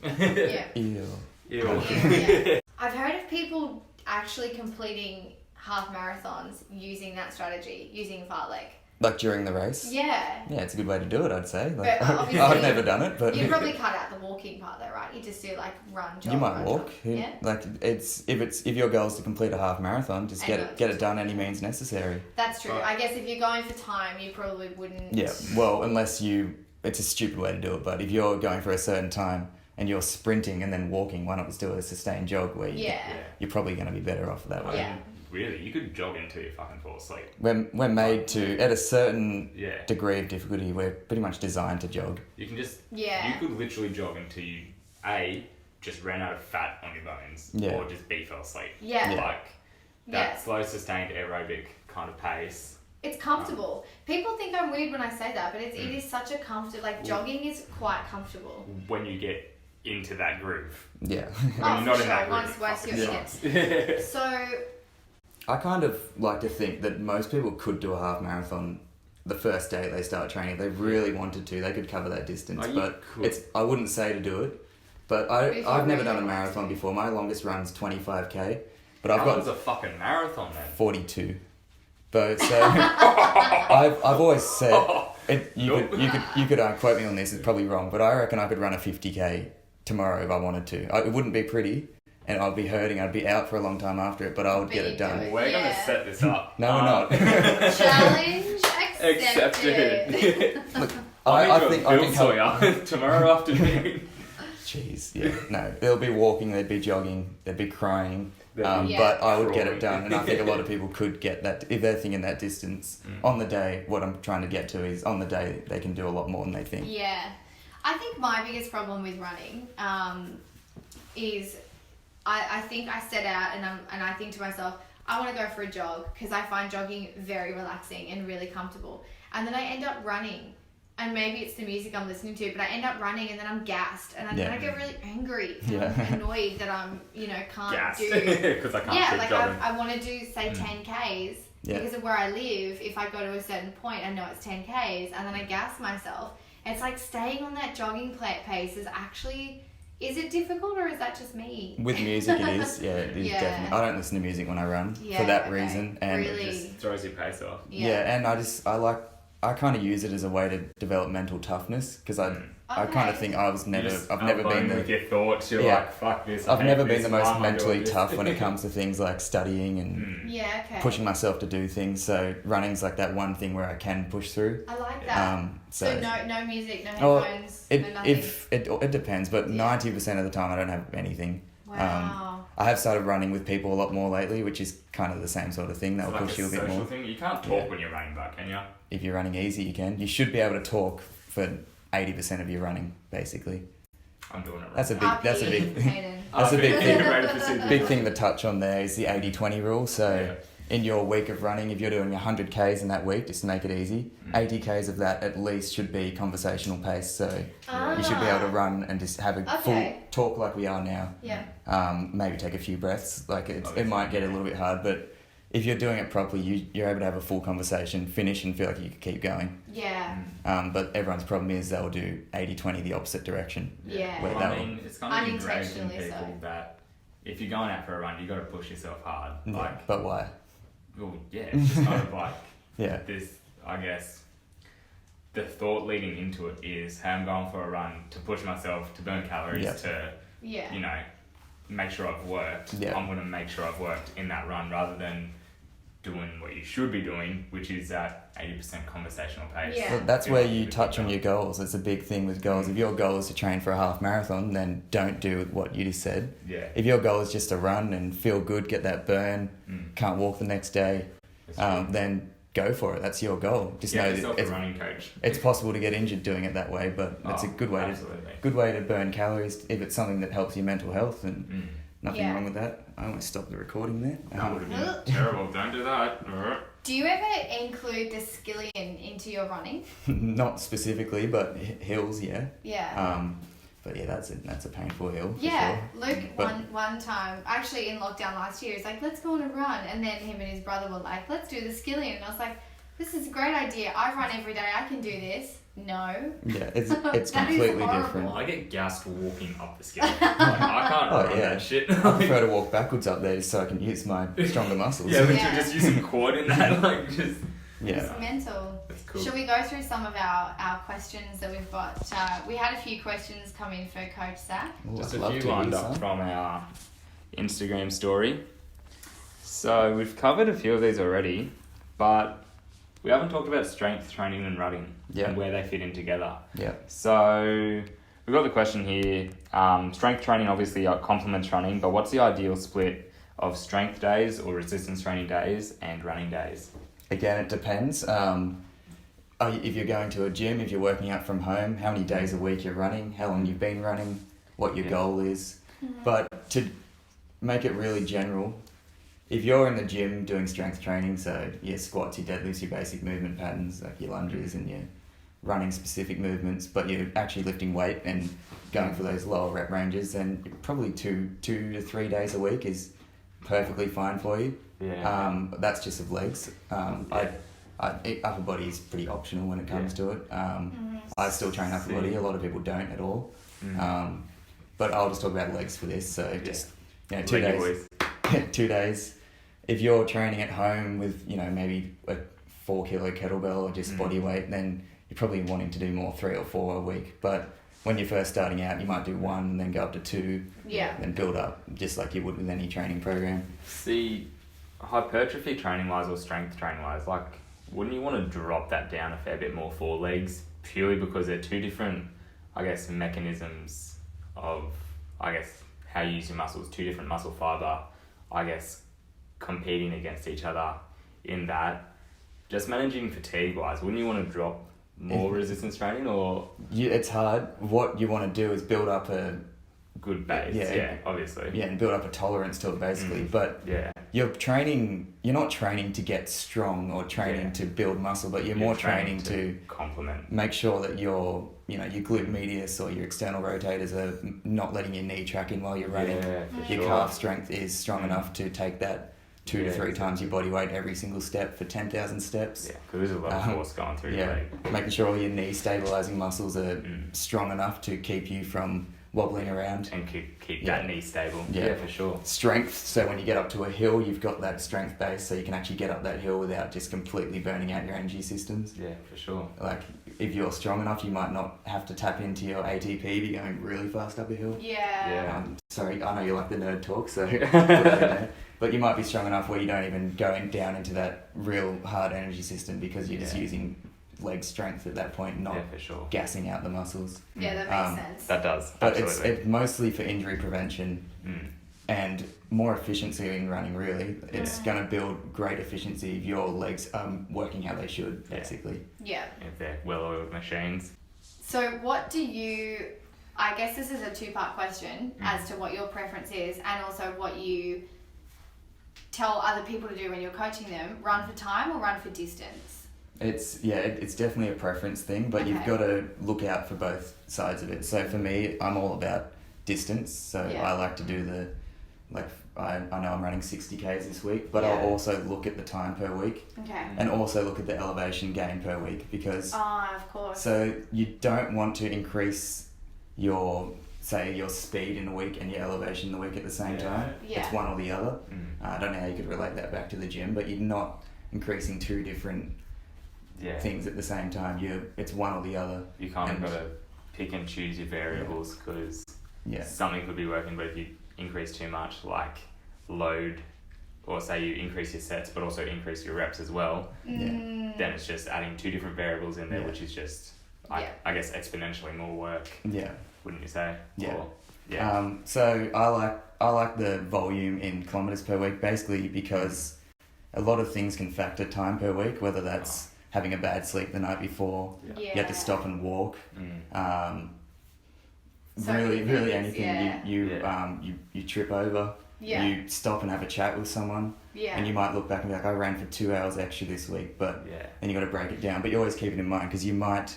Speaker 3: Yeah.
Speaker 4: Ew.
Speaker 2: Ew.
Speaker 3: Yeah. I've heard of people actually completing half marathons using that strategy, using fartlek.
Speaker 4: Like during the race?
Speaker 3: Yeah.
Speaker 4: Yeah, it's a good way to do it, I'd say. Like,
Speaker 3: But obviously-
Speaker 4: I've never done it, but
Speaker 3: You probably cut out the walking part though, right? You just do like run, jog,
Speaker 4: you might
Speaker 3: run,
Speaker 4: walk.
Speaker 3: jog.
Speaker 4: Who-
Speaker 3: Yeah.
Speaker 4: Like if your goal is to complete a half marathon, just
Speaker 3: And
Speaker 4: get it done any means necessary.
Speaker 3: That's true.
Speaker 2: Right.
Speaker 3: I guess if you're going for time, you probably wouldn't.
Speaker 4: Yeah. Well, unless it's a stupid way to do it, but if you're going for a certain time and you're sprinting and then walking, why not just do a sustained jog where
Speaker 3: Yeah.
Speaker 4: you're probably going to be better off that way.
Speaker 3: Yeah.
Speaker 2: Really, you could jog until you fucking fall asleep.
Speaker 4: We're made to, at a certain
Speaker 2: Yeah.
Speaker 4: degree of difficulty, we're pretty much designed to jog.
Speaker 2: You can just.
Speaker 3: Yeah.
Speaker 2: You could literally jog until you just ran out of fat on your bones,
Speaker 4: Yeah.
Speaker 2: or just B fell asleep.
Speaker 3: Yeah.
Speaker 2: Like that
Speaker 3: Yeah.
Speaker 2: slow, sustained aerobic kind of pace.
Speaker 3: It's comfortable. People think I'm weird when I say that, but it
Speaker 2: Mm.
Speaker 3: is such a comfortable. Like jogging is quite comfortable.
Speaker 2: When you get into that groove.
Speaker 4: Yeah.
Speaker 2: When
Speaker 3: Oh,
Speaker 2: you're not
Speaker 3: for
Speaker 2: in that
Speaker 3: sure.
Speaker 2: groove.
Speaker 3: Once
Speaker 2: it
Speaker 3: you're
Speaker 2: fucking
Speaker 3: in
Speaker 2: sucks.
Speaker 3: So
Speaker 4: I kind of like to think that most people could do a half marathon the first day they start training. If they really wanted to, they could cover that distance.
Speaker 2: Oh, you
Speaker 4: but
Speaker 2: could.
Speaker 4: I wouldn't say to do it. But
Speaker 3: if you
Speaker 4: I've never
Speaker 3: really
Speaker 4: done a
Speaker 3: want
Speaker 4: marathon
Speaker 3: to.
Speaker 4: before. My longest run's 25k, but I've
Speaker 2: How
Speaker 4: got
Speaker 2: long's a fucking marathon then?
Speaker 4: 42. But so I've always said you could quote me on this. It's probably wrong, but I reckon I could run a 50k tomorrow if I wanted to. It wouldn't be pretty, and I'd be hurting. I'd be out for a long time after it, but I would
Speaker 3: But
Speaker 4: get
Speaker 3: you'd
Speaker 4: it
Speaker 3: do
Speaker 4: done.
Speaker 3: it.
Speaker 2: We're
Speaker 3: Yeah.
Speaker 2: gonna set this up.
Speaker 4: No, we're not.
Speaker 3: challenge
Speaker 2: Accepted.
Speaker 3: accepted.
Speaker 4: Look,
Speaker 2: I
Speaker 4: I
Speaker 2: think
Speaker 4: think
Speaker 2: Bill Sawyer tomorrow afternoon.
Speaker 4: Jeez, yeah, no. There'll be walking, there'd be jogging, there'd be crying,
Speaker 2: There'd
Speaker 3: be
Speaker 4: but I would get
Speaker 2: crawling.
Speaker 4: it done, and I think a lot of people could get that if they're thinking that distance on the day. What I'm trying to get to is on the day they can do a lot more than they think.
Speaker 3: Yeah, I think my biggest problem with running is I think I set out and I think to myself, I want to go for a jog because I find jogging very relaxing and really comfortable, and then I end up running. And maybe it's the music I'm listening to, but I end up running and then I'm gassed and then I get really angry and I'm annoyed that I'm, can't
Speaker 2: Gassed.
Speaker 3: do.
Speaker 2: Because I can't
Speaker 3: Yeah,
Speaker 2: keep
Speaker 3: like
Speaker 2: jogging.
Speaker 3: I want to do, say, 10Ks
Speaker 4: Yeah.
Speaker 3: because of where I live. If I go to a certain point, I know it's 10Ks and then I gas myself. It's like staying on that jogging pace is actually, is it difficult or is that just me?
Speaker 4: With music, it is. Yeah, it is
Speaker 3: Yeah.
Speaker 4: definitely. I don't listen to music when I run
Speaker 3: Yeah,
Speaker 4: for that
Speaker 3: okay.
Speaker 4: reason, and
Speaker 3: Really?
Speaker 2: It just throws your pace off.
Speaker 4: yeah, and I kind of use it as a way to develop mental toughness because I kind of
Speaker 3: Okay.
Speaker 4: think I've never
Speaker 2: alone
Speaker 4: been
Speaker 2: with
Speaker 4: the
Speaker 2: your thoughts. You're
Speaker 4: Yeah.
Speaker 2: like, fuck this.
Speaker 4: I've
Speaker 2: I hate
Speaker 4: never been
Speaker 2: this,
Speaker 4: the
Speaker 2: why
Speaker 4: most
Speaker 2: am I doing
Speaker 4: mentally
Speaker 2: this?
Speaker 4: tough when it comes to things like studying and
Speaker 3: Yeah, okay.
Speaker 4: pushing myself to do things. So running's like that one thing where I can push through.
Speaker 3: I like that.
Speaker 4: So
Speaker 3: no music, no
Speaker 4: Oh,
Speaker 3: headphones, no nothing.
Speaker 4: it depends, but
Speaker 3: Yeah.
Speaker 4: 90% of the time I don't have anything.
Speaker 3: Wow.
Speaker 4: I have started running with people a lot more lately, which is kind of the same sort of thing. They'll
Speaker 2: It's like
Speaker 4: push
Speaker 2: a
Speaker 4: you a bit
Speaker 2: social
Speaker 4: more.
Speaker 2: thing. You can't talk
Speaker 4: Yeah.
Speaker 2: when you're running back, can you?
Speaker 4: If you're running easy, you can. You should be able to talk for 80% of your running, basically.
Speaker 2: I'm doing it right.
Speaker 4: That's a big
Speaker 3: Hayden.
Speaker 4: that's a big thing.
Speaker 2: Integrated facility.
Speaker 4: Big thing to touch on there is the 80-20 rule. So in your week of running, if you're doing 100 Ks in that week, just to make it easy, 80 Ks of that at least should be conversational pace. So you should be able to run and just have a
Speaker 3: Okay.
Speaker 4: full talk like we are now.
Speaker 3: Yeah.
Speaker 4: Maybe take a few breaths. Like it
Speaker 2: Obviously.
Speaker 4: might get a little bit hard, but if you're doing it properly, you're able to have a full conversation, finish, and feel like you can keep going.
Speaker 3: Yeah.
Speaker 4: But everyone's problem is they'll do 80-20 the opposite direction.
Speaker 3: Yeah.
Speaker 4: Where
Speaker 2: Well,
Speaker 4: that
Speaker 2: I mean, it's kind of ingrained in
Speaker 3: Unintentionally
Speaker 2: people
Speaker 3: so.
Speaker 2: that if you're going out for a run, you got to push yourself hard.
Speaker 4: Yeah,
Speaker 2: Like,
Speaker 4: but why?
Speaker 2: well, yeah, it's just kind of like
Speaker 4: Yeah.
Speaker 2: this. I guess the thought leading into it is, hey, I'm going for a run to push myself, to burn calories,
Speaker 4: Yeah.
Speaker 2: to
Speaker 3: Yeah.
Speaker 2: you know, make sure I've worked.
Speaker 4: Yeah.
Speaker 2: I'm gonna make sure I've worked in that run rather than doing what you should be doing, which is that 80% conversational pace.
Speaker 3: Yeah.
Speaker 4: Well, that's
Speaker 2: Yeah,
Speaker 4: where you
Speaker 2: with
Speaker 4: touch on
Speaker 2: your
Speaker 4: your goals. It's a big thing with goals. If your goal is to train for a half marathon, then don't do what you just said.
Speaker 2: Yeah.
Speaker 4: If your goal is just to run and feel good, get that burn, can't walk the next day,
Speaker 2: That's true.
Speaker 4: then go for it. That's your goal. Just
Speaker 2: Get
Speaker 4: know
Speaker 2: yourself
Speaker 4: that
Speaker 2: a running coach.
Speaker 4: it's possible to get injured doing it that way, but it's a good way to burn calories if it's something that helps your mental health, and nothing
Speaker 3: Yeah.
Speaker 4: wrong with that. I almost stopped the recording there.
Speaker 2: That would have been terrible. Don't do that.
Speaker 3: Do you ever include the skillion into your running?
Speaker 4: Not specifically, but hills, yeah.
Speaker 3: Yeah.
Speaker 4: But yeah, that's a painful hill. For
Speaker 3: Yeah,
Speaker 4: sure.
Speaker 3: Luke
Speaker 4: But-
Speaker 3: one time, actually in lockdown last year, he's like, let's go on a run. And then him and his brother were like, let's do the skillion. And I was like, this is a great idea. I run every day. I can do this. No.
Speaker 4: Yeah, it's
Speaker 3: That is
Speaker 4: completely
Speaker 3: horrible.
Speaker 4: different.
Speaker 2: I get gassed walking up the scale. Like, I can't
Speaker 4: Oh,
Speaker 2: run
Speaker 4: yeah.
Speaker 2: that shit.
Speaker 4: I prefer to walk backwards up there so I can use my stronger muscles.
Speaker 2: Yeah, literally
Speaker 3: Yeah.
Speaker 2: just using quad in that. Like, just.
Speaker 4: Yeah.
Speaker 3: It's mental.
Speaker 2: That's cool.
Speaker 3: Should we go through some of our questions that we've got? We had a few questions come in for Coach Zach.
Speaker 4: Ooh,
Speaker 2: Just
Speaker 4: I'd
Speaker 2: a
Speaker 4: love
Speaker 2: few
Speaker 4: to
Speaker 2: lined
Speaker 4: use
Speaker 2: up
Speaker 4: some.
Speaker 2: from our Instagram story. So we've covered a few of these already, but we haven't talked about strength training and running
Speaker 4: Yeah.
Speaker 2: and where they fit in together.
Speaker 4: Yeah.
Speaker 2: So we've got the question here. Strength training obviously complements running, but what's the ideal split of strength days or resistance training days and running days?
Speaker 4: Again, it depends. If you're going to a gym, if you're working out from home, how many days a week you're running, how long you've been running, what your
Speaker 2: Yeah.
Speaker 4: goal is. But to make it really general, if you're in the gym doing strength training, so your squats, your deadlifts, your basic movement patterns, like your lunges and your running specific movements, but you're actually lifting weight and going for those lower rep ranges, then probably two to 3 days a week is perfectly fine for you. That's just of legs. Upper body is pretty optional when it comes to it. I still train upper body. A lot of people don't at all. But I'll just talk about legs for this. So just 2
Speaker 2: Leggy
Speaker 4: days.
Speaker 2: boys.
Speaker 4: 2 days. If you're training at home with maybe a 4 kilo kettlebell or just body weight, then you're probably wanting to do more 3 or 4 a week. But when you're first starting out, you might do 1 and then go up to 2,
Speaker 3: Yeah.
Speaker 4: then build up just like you would with any training program.
Speaker 2: See, hypertrophy training wise or strength training wise, like, wouldn't you want to drop that down a fair bit more for legs purely because they're two different, I guess, mechanisms of, I guess, how you use your muscles, two different muscle fiber, I guess, competing against each other in that. Just managing fatigue wise, wouldn't you want to drop more resistance training or
Speaker 4: It's hard. What you want to do is build up a
Speaker 2: good base?
Speaker 4: Yeah.
Speaker 2: Obviously.
Speaker 4: and build up a tolerance to it basically. But
Speaker 2: Yeah.
Speaker 4: you're not training to get strong or training to build muscle, but you're more training to
Speaker 2: complement.
Speaker 4: make sure that your glute medius or your external rotators are not letting your knee track in while you're running.
Speaker 2: Yeah, for
Speaker 4: Your
Speaker 2: sure.
Speaker 4: calf strength is strong enough to take that 2 to
Speaker 2: Yeah,
Speaker 4: 3 times your body weight every single step for 10,000 steps.
Speaker 2: Yeah, because there's a lot of force going through your leg.
Speaker 4: Making sure all your knee stabilizing muscles are strong enough to keep you from wobbling around.
Speaker 2: And keep
Speaker 4: Yeah.
Speaker 2: that knee stable.
Speaker 4: Yeah.
Speaker 2: Yeah, for sure.
Speaker 4: Strength, so when you get up to a hill, you've got that strength base, so you can actually get up that hill without just completely burning out your energy systems.
Speaker 2: Yeah, for sure.
Speaker 4: Like, if you're strong enough, you might not have to tap into your ATP if you're going really fast up a hill.
Speaker 3: Yeah.
Speaker 4: Sorry, I know you like the nerd talk, so put that in there. But you might be strong enough where you don't even go down into that real hard energy system because you're just using leg strength at that point, not
Speaker 2: for sure.
Speaker 4: gassing out the muscles.
Speaker 3: Yeah, that makes sense.
Speaker 2: That does.
Speaker 4: But
Speaker 2: Absolutely.
Speaker 4: it's mostly for injury prevention and more efficiency in running, really. It's going to build great efficiency if your legs are working how they should, basically.
Speaker 3: Yeah.
Speaker 2: If they're well-oiled machines.
Speaker 3: So what do you, I guess this is a two-part question as to what your preference is and also what you tell other people to do when you're coaching them. Run for time or run for distance?
Speaker 4: It's definitely a preference thing, but you've got to look out for both sides of it. So for me, I'm all about distance. So I like to do I know I'm running 60 Ks this week, but I'll also look at the time per week.
Speaker 3: Okay.
Speaker 4: And also look at the elevation gain per week because...
Speaker 3: of course.
Speaker 4: So you don't want to increase your speed in the week and your elevation in the week at the same time.
Speaker 3: Yeah.
Speaker 4: It's one or the other. I don't know how you could relate that back to the gym, but you're not increasing two different things at the same time. It's one or the other.
Speaker 2: You kind of got to pick and choose your variables because something could be working, but if you increase too much, like load, or say you increase your sets but also increase your reps as well, then it's just adding two different variables in there, which is just, I guess, exponentially more work.
Speaker 4: Yeah.
Speaker 2: Wouldn't you say?
Speaker 4: Yeah.
Speaker 2: Or,
Speaker 4: so I like the volume in kilometers per week, basically because a lot of things can factor time per week, whether that's having a bad sleep the night before, you have to stop and walk.
Speaker 3: So
Speaker 4: really anything. You trip over.
Speaker 3: Yeah.
Speaker 4: You stop and have a chat with someone.
Speaker 3: Yeah.
Speaker 4: And you might look back and be like, I ran for 2 hours extra this week, but then you got to break it down. But you always keep it in mind because you might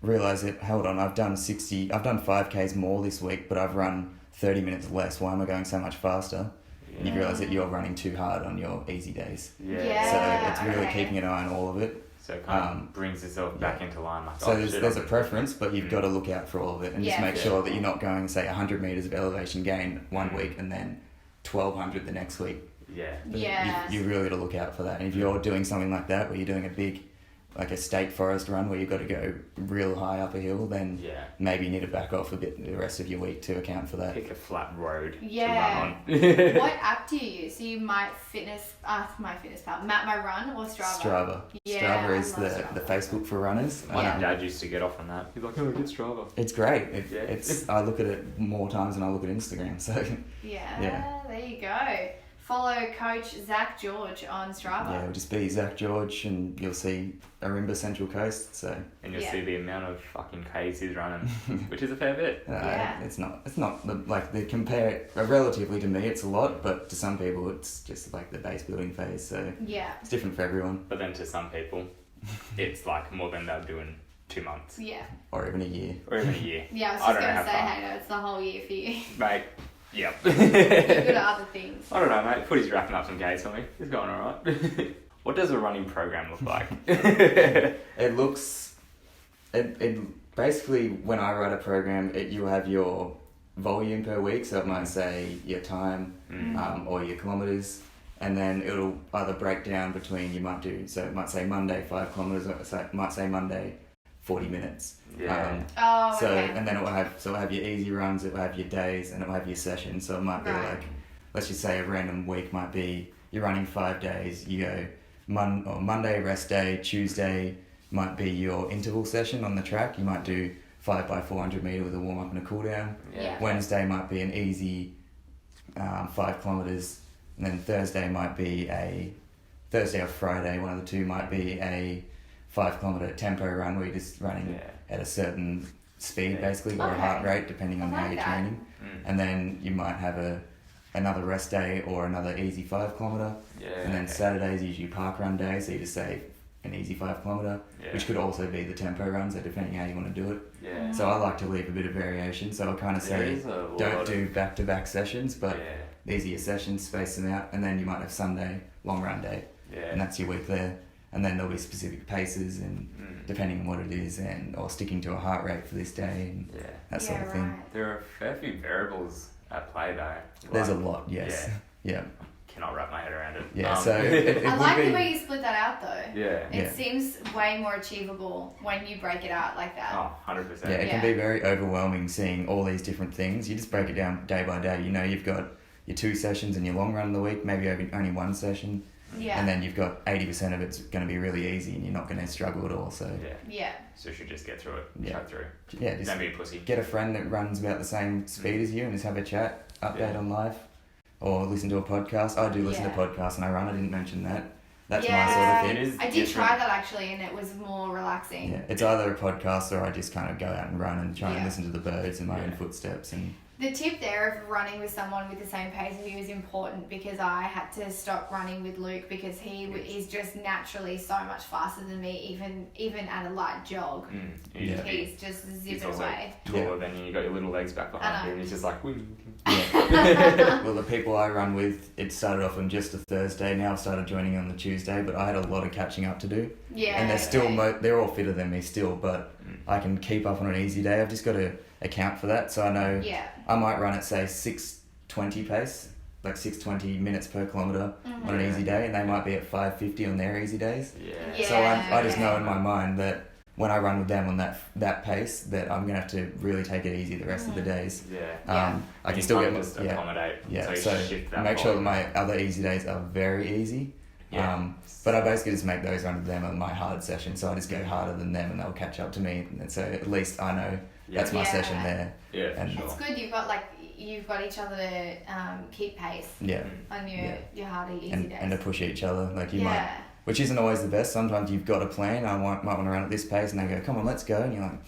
Speaker 4: realise that, hold on, I've done 5Ks more this week, but I've run 30 minutes less. Why am I going so much faster? And you realise that you're running too hard on your easy days. So it's really keeping an eye on all of it.
Speaker 2: So it kind of brings yourself back into line. Like,
Speaker 4: so there's a preference, but you've got to look out for all of it and just make sure that you're not going, say, 100 metres of elevation gain one week and then 1,200 the next week. You really got to look out for that. And if you're doing something like that, where you're doing a big, like a state forest run where you've got to go real high up a hill, then maybe you need to back off a bit the rest of your week to account for that.
Speaker 2: Pick a flat road to
Speaker 3: Yeah.
Speaker 2: run on.
Speaker 3: What app do you use? So you MyFitnessPal, Map My Run or Strava?
Speaker 4: Strava.
Speaker 3: Yeah,
Speaker 4: Strava is
Speaker 3: I love
Speaker 4: the
Speaker 3: Strava.
Speaker 4: Facebook for runners.
Speaker 2: My dad used to get off on that. He's like, oh, get Strava.
Speaker 4: It's great. It's I look at it more times than I look at Instagram. So
Speaker 3: there you go. Follow Coach Zach George on Strava.
Speaker 4: it'll just be Zach George, and you'll see Arimba Central Coast. So
Speaker 2: and you'll see the amount of fucking Ks he's running, which is a fair bit.
Speaker 4: it's not like they compare it relatively to me. It's a lot, but to some people, it's just like the base building phase. So it's different for everyone.
Speaker 2: But then to some people, it's like more than they'll do in 2 months.
Speaker 4: Or even a year.
Speaker 2: Or even a year.
Speaker 3: I was
Speaker 2: I
Speaker 3: just
Speaker 2: don't
Speaker 3: going
Speaker 2: know
Speaker 3: to say,
Speaker 2: how far.
Speaker 3: hey, no, it's the whole year for you.
Speaker 2: Mate, yep.
Speaker 3: You're good at other things.
Speaker 2: I don't know, mate. Footy's wrapping up some Ks for me. It's going alright. What does a running program look like?
Speaker 4: It looks... It basically, when I write a program, you have your volume per week, so it might say your time or your kilometres, and then it'll either break down between, it might say Monday 5 kilometres, or it might say Monday 40 minutes. And then it'll have your easy runs, it'll have your days, and it'll have your sessions. So it might be like, let's just say a random week might be you're running 5 days, you go Monday rest day, Tuesday might be your interval session on the track. You might do 5 by 400 metre with a warm up and a cool down. Wednesday might be an easy 5 kilometres, and then Thursday or Friday, one of the two, might be a 5 kilometre tempo run where you're just running at a certain speed, basically, or a heart rate, depending on how you're training. And then you might have another rest day or another easy 5 kilometre. And then Saturday's usually park run day, so you just say an easy 5 kilometre, which could also be the tempo run, so depending how you want to do it. So I like to leave a bit of variation, so I'll kind of say don't do back-to-back sessions, but these are your sessions, space them out, and then you might have Sunday, long run day, and that's your week there. And then there'll be specific paces, and depending on what it is, or sticking to a heart rate for this day, and that sort of thing.
Speaker 2: There are a fair few variables at play though.
Speaker 4: There's a lot, yes.
Speaker 2: cannot wrap my head around it.
Speaker 4: Yeah, so it
Speaker 3: I
Speaker 4: would
Speaker 3: like
Speaker 4: be,
Speaker 3: the way you split that out though.
Speaker 2: Yeah.
Speaker 3: It seems way more achievable when you break it out like that.
Speaker 2: Oh, 100%.
Speaker 4: yeah, it can be very overwhelming seeing all these different things. You just break it down day by day. You know, you've got your 2 sessions and your long run of the week, maybe only 1 session,
Speaker 3: Yeah.
Speaker 4: and then you've got 80% of it's going to be really easy and you're not going to struggle at all. So
Speaker 2: Yeah.
Speaker 3: Yeah.
Speaker 2: So you should just get through it.
Speaker 4: Yeah.
Speaker 2: Chat through.
Speaker 4: yeah, just
Speaker 2: Don't be a pussy.
Speaker 4: get a friend that runs about the same speed as you and just have a chat, update on life, or listen to a podcast. I do listen to
Speaker 3: Yeah.
Speaker 4: podcasts and I run. I didn't mention that. That's
Speaker 3: Yeah.
Speaker 4: my sort of thing.
Speaker 2: It is
Speaker 3: I did
Speaker 2: different.
Speaker 3: try that actually, and it was more relaxing.
Speaker 4: Yeah, it's either a podcast or I just kind of go out and run and try and
Speaker 3: Yeah.
Speaker 4: listen to the birds and my own
Speaker 2: Yeah.
Speaker 4: footsteps and
Speaker 3: The tip there of running with someone with the same pace as you is important because I had to stop running with Luke because he's just naturally so much faster than me, even at a light jog.
Speaker 4: Yeah.
Speaker 3: He's just
Speaker 2: He's
Speaker 3: zipping
Speaker 2: also
Speaker 3: away.
Speaker 2: taller than you. You got your little legs back
Speaker 3: I
Speaker 2: behind
Speaker 3: know.
Speaker 2: you, and he's just like, woo.
Speaker 4: well, the people I run with, it started off on just a Thursday. Now I've started joining on the Tuesday, but I had a lot of catching up to do.
Speaker 3: Yeah.
Speaker 4: And they're still
Speaker 3: okay.
Speaker 4: they're all fitter than me still, but I can keep up on an easy day. I've just got to account for that. So I know
Speaker 3: Yeah.
Speaker 4: I might run at say 6:20 pace, like 6:20 minutes per kilometre on an easy day, and they might be at 5:50 on their easy days.
Speaker 2: Yeah.
Speaker 4: So I just know
Speaker 3: okay.
Speaker 4: in my mind that when I run with them on that pace, that I'm gonna have to really take it easy the rest of the days.
Speaker 2: Yeah.
Speaker 3: Yeah.
Speaker 4: I can
Speaker 2: You
Speaker 4: still
Speaker 2: can't
Speaker 4: get
Speaker 2: just
Speaker 4: yeah.
Speaker 2: accommodate.
Speaker 4: Yeah,
Speaker 2: you
Speaker 4: so
Speaker 2: shift that
Speaker 4: make sure that
Speaker 2: volume.
Speaker 4: my other easy days are very easy.
Speaker 2: Yeah.
Speaker 4: But I basically just make those run to them on my hard session, so I just go harder than them and they'll catch up to me. And so at least I know that's my
Speaker 3: Yeah.
Speaker 4: session there.
Speaker 2: Yeah,
Speaker 4: and-
Speaker 2: for
Speaker 3: It's
Speaker 2: sure.
Speaker 3: good you've got each other to keep pace
Speaker 4: Yeah.
Speaker 3: on
Speaker 4: Yeah.
Speaker 3: your harder easy
Speaker 4: And,
Speaker 3: days.
Speaker 4: and to push each other. Like you
Speaker 3: yeah.
Speaker 4: might, which isn't always the best. Sometimes you've got a plan, might want to run at this pace, and they go, come on, let's go. And you're like,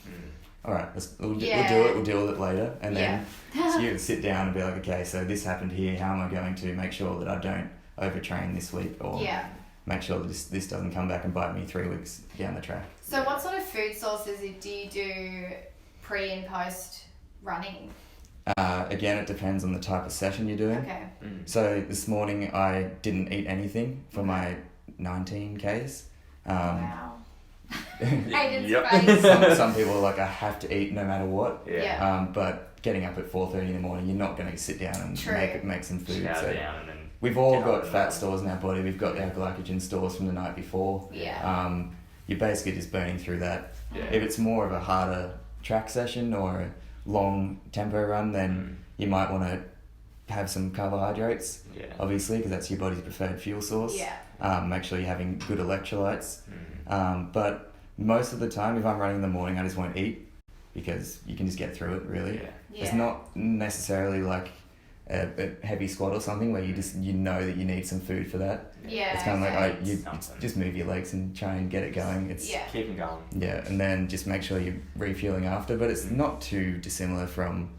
Speaker 4: all right, we'll do it, we'll deal with it later. And then so you sit down and be like, okay, so this happened here, how am I going to make sure that I don't overtrain this week, or
Speaker 3: Yeah.
Speaker 4: make sure that this doesn't come back and bite me 3 weeks down the track.
Speaker 3: So what sort of food sources do you do pre and post running?
Speaker 4: Again, it depends on the type of session you're doing.
Speaker 3: Okay.
Speaker 4: So this morning I didn't eat anything for my 19 Ks.
Speaker 3: Wow. Hayden's
Speaker 2: Yep.
Speaker 3: face.
Speaker 4: Some people are like, I have to eat no matter what.
Speaker 3: Yeah.
Speaker 4: But getting up at 4:30 in the morning, you're not going to sit down and
Speaker 3: True.
Speaker 4: make some food.
Speaker 2: Shower
Speaker 4: So
Speaker 2: down and then
Speaker 4: we've all
Speaker 2: get up
Speaker 4: got
Speaker 2: and
Speaker 4: fat
Speaker 2: run.
Speaker 4: stores in our body. We've got our glycogen stores from the night before.
Speaker 3: Yeah.
Speaker 4: You're basically just burning through that.
Speaker 2: Yeah.
Speaker 4: If it's more of a harder track session or a long tempo run, then you might want to have some carbohydrates,
Speaker 2: Yeah.
Speaker 4: obviously, because that's your body's preferred fuel source.
Speaker 3: Yeah.
Speaker 4: Make sure you're having good electrolytes. But most of the time, if I'm running in the morning, I just won't eat because you can just get through it, really.
Speaker 2: Yeah.
Speaker 4: It's
Speaker 3: Yeah.
Speaker 4: not necessarily like a heavy squat or something where you know that you need some food for that.
Speaker 3: Yeah.
Speaker 4: It's kind of
Speaker 3: okay.
Speaker 4: like you
Speaker 2: Something.
Speaker 4: just move your legs and try and get it going. It's
Speaker 3: Yeah.
Speaker 2: Keep him going.
Speaker 4: yeah, and then just make sure you're refueling after. But it's not too dissimilar from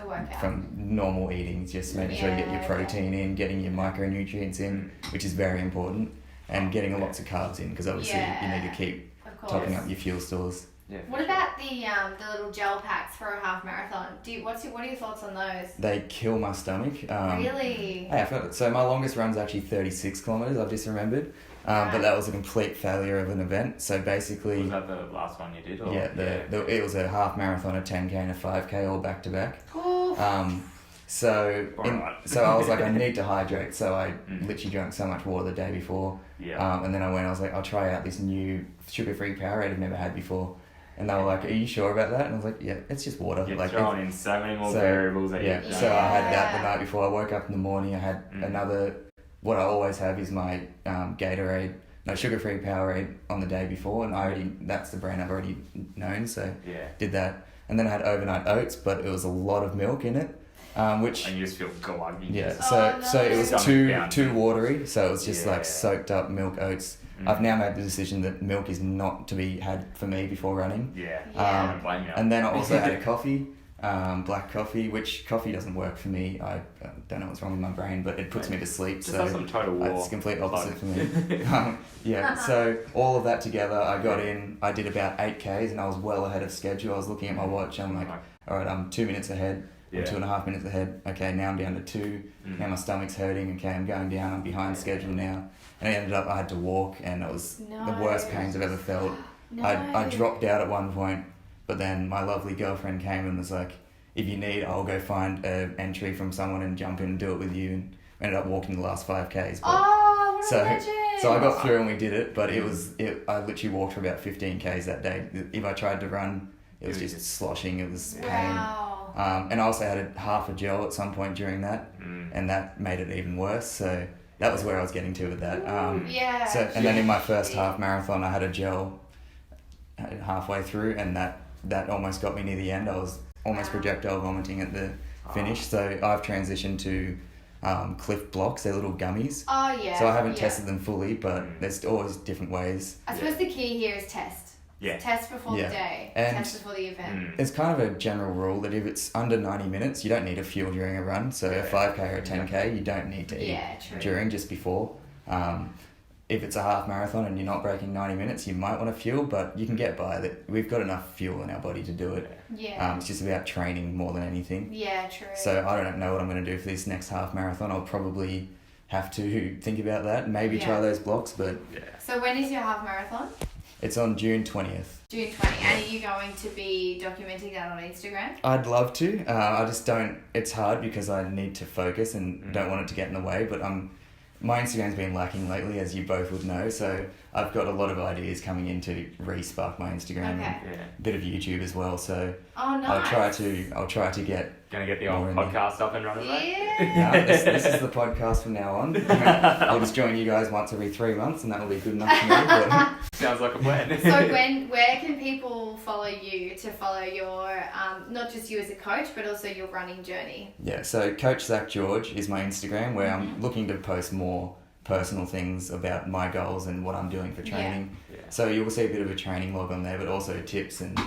Speaker 3: A workout.
Speaker 4: normal eating. Just making sure you get your
Speaker 3: Yeah,
Speaker 4: protein in, getting your micronutrients in, which is very important, and getting lots of carbs in because obviously you need to keep
Speaker 3: Of course.
Speaker 4: topping up your fuel stores.
Speaker 2: Yeah.
Speaker 3: What about the little gel packs for a half marathon? What are your thoughts on those?
Speaker 4: They kill my stomach.
Speaker 3: Really?
Speaker 4: Hey, I felt, so my longest run's actually 36 kilometres, I've just remembered. But that was a complete failure of an event. So basically,
Speaker 2: Was that the last one you did? Or?
Speaker 4: yeah, it was a half marathon, a 10K and a 5K all back to back.
Speaker 3: Ooh.
Speaker 2: Alright.
Speaker 4: So I was like, I need to hydrate. So I literally drank so much water the day before.
Speaker 2: Yeah.
Speaker 4: And then I was like, I'll try out this new sugar-free Powerade I've never had before. And they were like, are you sure about that? And I was like, yeah, it's just water.
Speaker 2: You're
Speaker 4: like,
Speaker 2: throwing in so many more
Speaker 4: so,
Speaker 2: variables that
Speaker 4: yeah,
Speaker 2: you
Speaker 4: so I had that the
Speaker 3: Yeah.
Speaker 4: night before. I woke up in the morning. I had another. What I always have is my Gatorade, sugar-free Powerade on the day before, and that's the brand I've already known. So
Speaker 2: Yeah.
Speaker 4: did that, and then I had overnight oats, but it was a lot of milk in it, which
Speaker 2: And you just feel gluggy.
Speaker 4: yeah.
Speaker 3: Oh,
Speaker 4: So it was
Speaker 2: Stomach
Speaker 4: too
Speaker 2: pounding.
Speaker 4: watery. So it was just
Speaker 2: Yeah.
Speaker 4: like soaked up milk oats. I've now made the decision that milk is not to be had for me before running.
Speaker 2: Yeah.
Speaker 3: Yeah.
Speaker 2: I don't blame you.
Speaker 4: And then I also had a coffee, black coffee, which coffee doesn't work for me. I don't know what's wrong with my brain, but it puts me to sleep.
Speaker 2: Just
Speaker 4: So
Speaker 2: have some Total War.
Speaker 4: it's the complete opposite
Speaker 2: plug.
Speaker 4: for me. Yeah, so all of that together, I got in, I did about 8Ks and I was well ahead of schedule. I was looking at my watch, I'm like, all right, I'm 2 minutes ahead. I'm
Speaker 2: Yeah.
Speaker 4: 2.5 minutes ahead. Okay, now I'm down to 2. Now my stomach's hurting. Okay, I'm going down. I'm behind schedule now. And it ended up I had to walk, and it was the worst pains I've ever felt.
Speaker 3: No.
Speaker 4: I dropped out at one point, but then my lovely girlfriend came and was like, if you need, I'll go find an entry from someone and jump in and do it with you. And ended up walking the last 5Ks. But
Speaker 3: Oh, what a
Speaker 4: so,
Speaker 3: legend!
Speaker 4: so I got through and we did it, but I literally walked for about 15Ks that day. If I tried to run, it was just sloshing, it was pain.
Speaker 3: Wow.
Speaker 4: And I also had half a gel at some point during that, and that made it even worse. So that was where I was getting to with that.
Speaker 3: Yeah.
Speaker 4: So and then in my first half marathon, I had a gel halfway through, and that almost got me near the end. I was almost projectile vomiting at the finish. So I've transitioned to Cliff Blocks. They're little gummies.
Speaker 3: Oh yeah.
Speaker 4: So I haven't tested them fully, but there's always different ways.
Speaker 3: I suppose the key here is test.
Speaker 2: Yeah.
Speaker 3: Test before the
Speaker 4: Yeah.
Speaker 3: day.
Speaker 4: And-
Speaker 3: Test before the event.
Speaker 4: It's kind of a general rule that if it's under 90 minutes, you don't need to fuel during a run. So a 5K or a 10K, you don't need to eat
Speaker 3: Yeah, true.
Speaker 4: during, just before. If it's a half marathon and you're not breaking 90 minutes, you might want to fuel, but you can get by that. We've got enough fuel in our body to do it.
Speaker 3: Yeah.
Speaker 4: It's just about training more than anything.
Speaker 3: Yeah, true.
Speaker 4: So I don't know what I'm going to do for this next half marathon. I'll probably have to think about that. Maybe try those blocks, but
Speaker 3: So when is your half marathon?
Speaker 4: it's on June 20th.
Speaker 3: June 20. And are you going to be documenting that on Instagram?
Speaker 4: I'd love to. I just don't. It's hard because I need to focus and don't want it to get in the way. But my Instagram's been lacking lately, as you both would know. So I've got a lot of ideas coming in to re-spark my Instagram
Speaker 3: Okay.
Speaker 4: and a bit of YouTube as well. So
Speaker 3: Oh, nice.
Speaker 4: I'll try to get.
Speaker 2: Gonna get the old podcast up and running, mate?
Speaker 3: Yeah.
Speaker 4: This is the podcast from now on. I'll just join you guys once every 3 months, and that will be good enough for me. But
Speaker 2: Sounds like a plan.
Speaker 3: So where can people follow you to follow your, not just you as a coach, but also your running journey?
Speaker 4: yeah, so Coach Zach George is my Instagram, where I'm looking to post more personal things about my goals and what I'm doing for training.
Speaker 2: Yeah.
Speaker 4: So you'll see a bit of a training log on there, but also tips and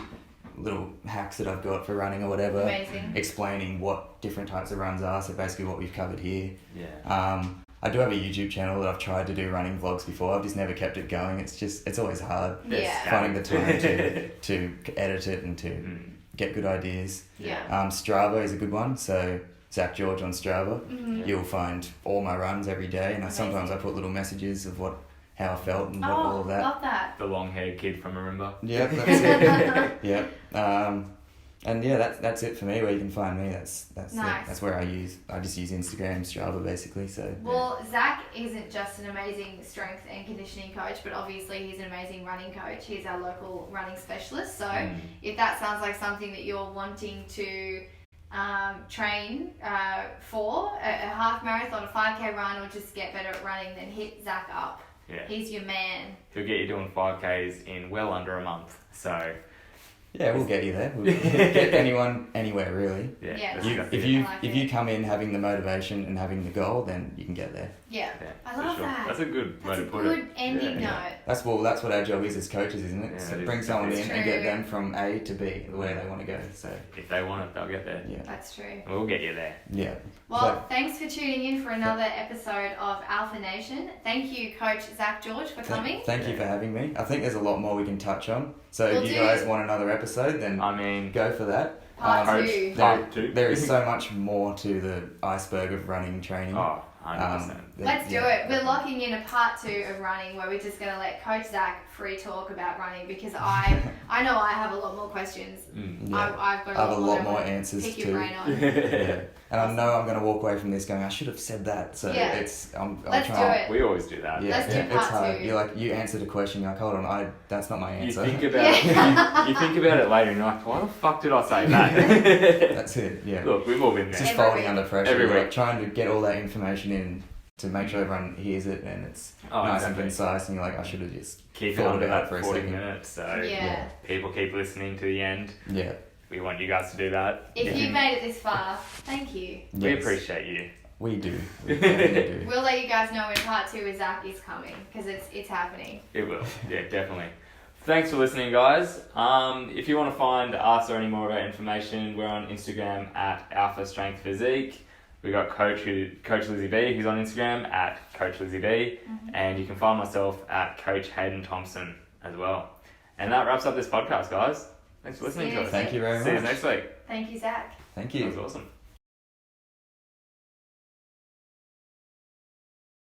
Speaker 4: little hacks that I've got for running or whatever.
Speaker 3: Amazing.
Speaker 4: Explaining what different types of runs are, so basically what we've covered here.
Speaker 2: Yeah.
Speaker 4: I do have a YouTube channel that I've tried to do running vlogs before. I've just never kept it going. It's always hard
Speaker 3: Yeah.
Speaker 4: finding the time to edit it and to get good ideas.
Speaker 3: Yeah.
Speaker 4: Strava is a good one. So Zach George on Strava,
Speaker 3: Mm-hmm.
Speaker 4: you'll find all my runs every day, and sometimes I put little messages of how I felt and all of that.
Speaker 3: Love that.
Speaker 2: The long-haired kid from Marimba.
Speaker 4: Yeah, that's it. Yeah. And yeah, that's it for me. Where you can find me, that's
Speaker 3: Nice.
Speaker 4: that's where I just use Instagram, Strava basically. So
Speaker 3: Well, Zach isn't just an amazing strength and conditioning coach, but obviously he's an amazing running coach. He's our local running specialist. So if that sounds like something that you're wanting to train for, a half marathon, a 5K run, or just get better at running, then hit Zach up.
Speaker 2: Yeah.
Speaker 3: He's your man.
Speaker 2: He'll get you doing 5Ks in well under a month. So
Speaker 4: yeah, we'll get you there. We'll get anyone anywhere really.
Speaker 3: Yeah.
Speaker 2: that's it.
Speaker 4: If you come in having the motivation and having the goal, then you can get there.
Speaker 3: Yeah.
Speaker 2: Yeah,
Speaker 3: I
Speaker 2: for
Speaker 3: love
Speaker 2: sure.
Speaker 3: that.
Speaker 2: That's a good way
Speaker 3: That's
Speaker 2: to
Speaker 3: a
Speaker 2: put
Speaker 3: good
Speaker 2: it.
Speaker 3: ending
Speaker 2: Yeah.
Speaker 3: note.
Speaker 4: That's what our job is as coaches, isn't it?
Speaker 2: Yeah,
Speaker 4: So
Speaker 2: it is.
Speaker 4: bring someone
Speaker 2: That's
Speaker 4: in and get
Speaker 3: true.
Speaker 4: them from A to B, where they want to go. So
Speaker 2: If they want it, they'll get there.
Speaker 4: yeah,
Speaker 3: That's true.
Speaker 2: We'll get you there.
Speaker 4: yeah.
Speaker 3: Well, thanks for tuning in for another episode of Alpha Nation. Thank you, Coach Zach George, for coming.
Speaker 4: Thank you for having me. I think there's a lot more we can touch on. So
Speaker 3: Will
Speaker 4: if you
Speaker 3: do.
Speaker 4: guys want another episode, then
Speaker 2: I mean,
Speaker 4: go for that.
Speaker 3: Part
Speaker 2: Coach,
Speaker 3: two.
Speaker 2: part two.
Speaker 4: There is so much more to the iceberg of running training.
Speaker 2: Oh, 100%.
Speaker 3: Let's do it. We're locking in a part 2 of running where we're just going to let Coach Zach free talk about running because I know I have a lot more questions.
Speaker 4: Yeah.
Speaker 3: I've got
Speaker 4: I have a lot
Speaker 3: I
Speaker 4: more
Speaker 3: wanna
Speaker 4: answers
Speaker 3: pick
Speaker 4: too.
Speaker 3: your brain on.
Speaker 4: Yeah. And I know I'm going to walk away from this going, I should have said that. So
Speaker 3: Yeah.
Speaker 4: I'm
Speaker 3: Let's do
Speaker 4: trying.
Speaker 3: it.
Speaker 2: We always do that.
Speaker 4: Yeah,
Speaker 3: Let's do
Speaker 4: it's
Speaker 3: part
Speaker 4: hard.
Speaker 3: 2.
Speaker 4: You're like, you answered a question, you're like, hold on, that's not my
Speaker 2: You
Speaker 4: answer.
Speaker 2: think about
Speaker 3: Yeah.
Speaker 2: you think about it later and you're like, why the fuck did I say that?
Speaker 4: That's it, yeah.
Speaker 2: Look, we've all been
Speaker 4: It's
Speaker 2: there.
Speaker 4: just
Speaker 3: Every
Speaker 4: folding
Speaker 3: week.
Speaker 4: under pressure.
Speaker 2: Every
Speaker 4: You're, like
Speaker 2: week.
Speaker 4: trying to get all that information in to make sure everyone hears it and it's nice
Speaker 2: exactly.
Speaker 4: and concise, and you're like, I should have just
Speaker 2: Keep it
Speaker 4: thought
Speaker 2: under
Speaker 4: about it
Speaker 2: that
Speaker 4: for a
Speaker 2: 40
Speaker 4: second.
Speaker 2: minutes so
Speaker 3: Yeah.
Speaker 2: people keep listening to the end.
Speaker 4: Yeah.
Speaker 2: We want you guys to do that.
Speaker 3: If you made it this far, thank you.
Speaker 2: We
Speaker 4: Yes.
Speaker 2: appreciate you.
Speaker 4: We do. We definitely do.
Speaker 3: We'll let you guys know when part 2 with Zach is coming because it's happening.
Speaker 2: It will. Yeah, definitely. Thanks for listening, guys. If you want to find us or any more of our information, we're on Instagram at Alpha Strength Physique. We got Coach Lizzie B, who's on Instagram at Coach Lizzie B, and you can find myself at Coach Hayden Thompson as well. And that wraps up this podcast, guys. Thanks for listening to us.
Speaker 4: Thank you very
Speaker 2: See you
Speaker 4: much.
Speaker 2: next week.
Speaker 3: Thank you, Zach.
Speaker 4: Thank
Speaker 2: That
Speaker 4: you.
Speaker 2: was awesome.